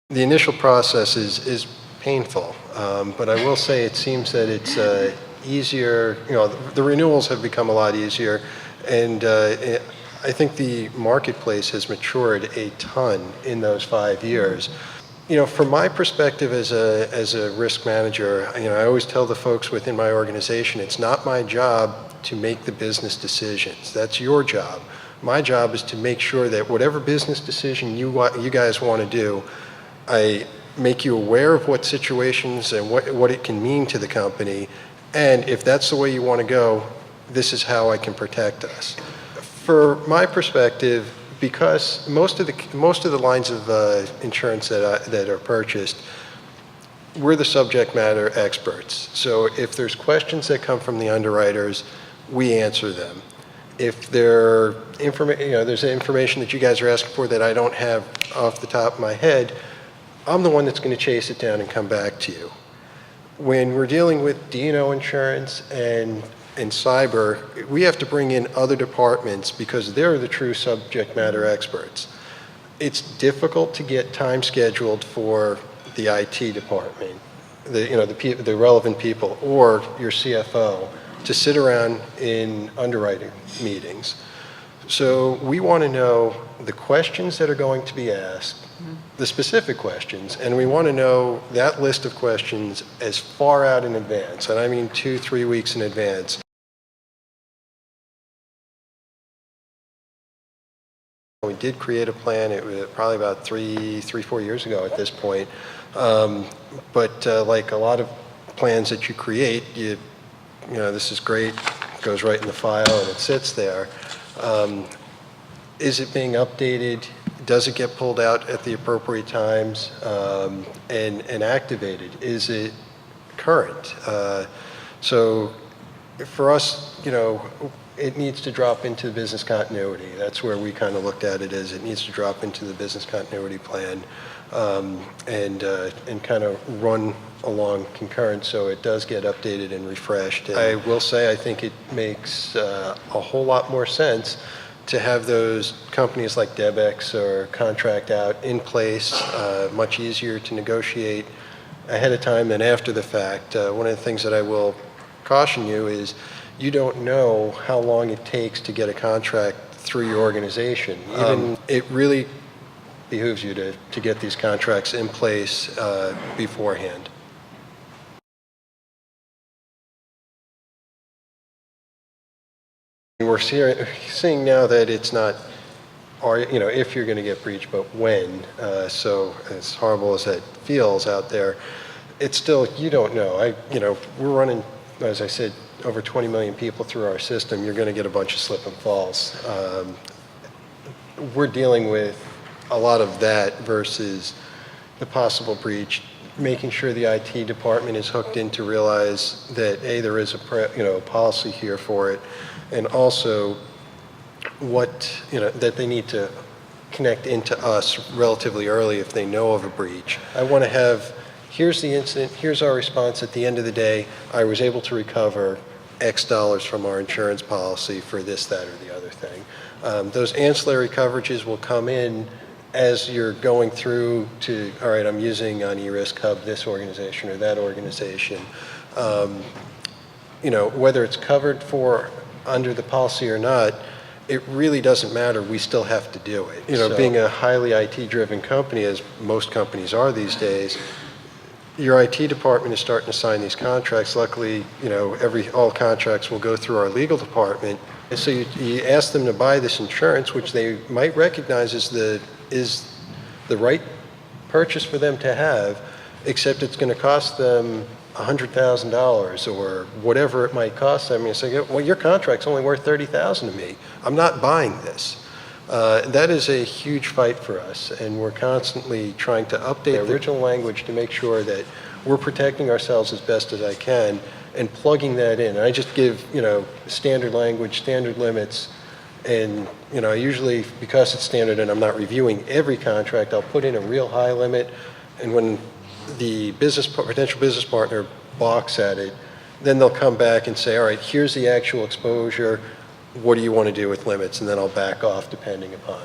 The initial process is painful, but I will say it seems that it's easier. The renewals have become a lot easier, and I think the marketplace has matured a ton in those 5 years. From my perspective as a risk manager, I always tell the folks within my organization, it's not my job to make the business decisions. That's your job. My job is to make sure that whatever business decision you guys want to do, I make you aware of what situations and what it can mean to the company, and if that's the way you want to go, this is how I can protect us. For my perspective, because most of the lines of insurance that are purchased, we're the subject matter experts. So if there's questions that come from the underwriters, we answer them. If there's information that you guys are asking for that I don't have off the top of my head, I'm the one that's going to chase it down and come back to you. When we're dealing with D&O insurance and cyber, we have to bring in other departments because they're the true subject matter experts. It's difficult to get time scheduled for the IT department, the relevant people, or your CFO to sit around in underwriting meetings. So we want to know the questions that are going to be asked, the specific questions, and we want to know that list of questions as far out in advance, and I mean 2-3 weeks in advance. We did create a plan. It was probably about 4 years ago at this point. But like a lot of plans that you create, this is great, it goes right in the file and it sits there. Is it being updated? Does it get pulled out at the appropriate times and activated? Is it current? So for us, it needs to drop into the business continuity. That's where we kind of looked at it as it needs to drop into the business continuity plan and kind of run along concurrent so it does get updated and refreshed. And I will say I think it makes a whole lot more sense to have those companies like Debex or Contract Out in place, much easier to negotiate ahead of time than after the fact. One of the things that I will caution you is you don't know how long it takes to get a contract through your organization. It really behooves you to get these contracts in place beforehand. We're seeing now that it's not, if you're going to get breached, but when. So as horrible as that feels out there, it's still, you don't know. We're running, as I said, over 20 million people through our system. You're going to get a bunch of slip and falls. We're dealing with a lot of that versus the possible breach, making sure the IT department is hooked in to realize that there is a policy here for it, and also that they need to connect into us relatively early if they know of a breach. I want to have, here's the incident, here's our response. At the end of the day, I was able to recover X dollars from our insurance policy for this, that, or the other thing. Those ancillary coverages will come in as you're going through to, all right, I'm using on eRisk Hub this organization or that organization. Whether it's covered for under the policy or not, it really doesn't matter. We still have to do it. Being a highly IT-driven company, as most companies are these days, your IT department is starting to sign these contracts. Luckily, all contracts will go through our legal department. And so you ask them to buy this insurance, which they might recognize is the right purchase for them to have, except it's going to cost them $100,000 or whatever it might cost them. You say, well, your contract's only worth $30,000 to me. I'm not buying this. That is a huge fight for us, and we're constantly trying to update the original language to make sure that we're protecting ourselves as best as I can and plugging that in. I just give, standard language, standard limits, and, I usually, because it's standard and I'm not reviewing every contract, I'll put in a real high limit, and when the potential business partner balks at it, then they'll come back and say, all right, here's the actual exposure. What do you want to do with limits? And then I'll back off depending upon.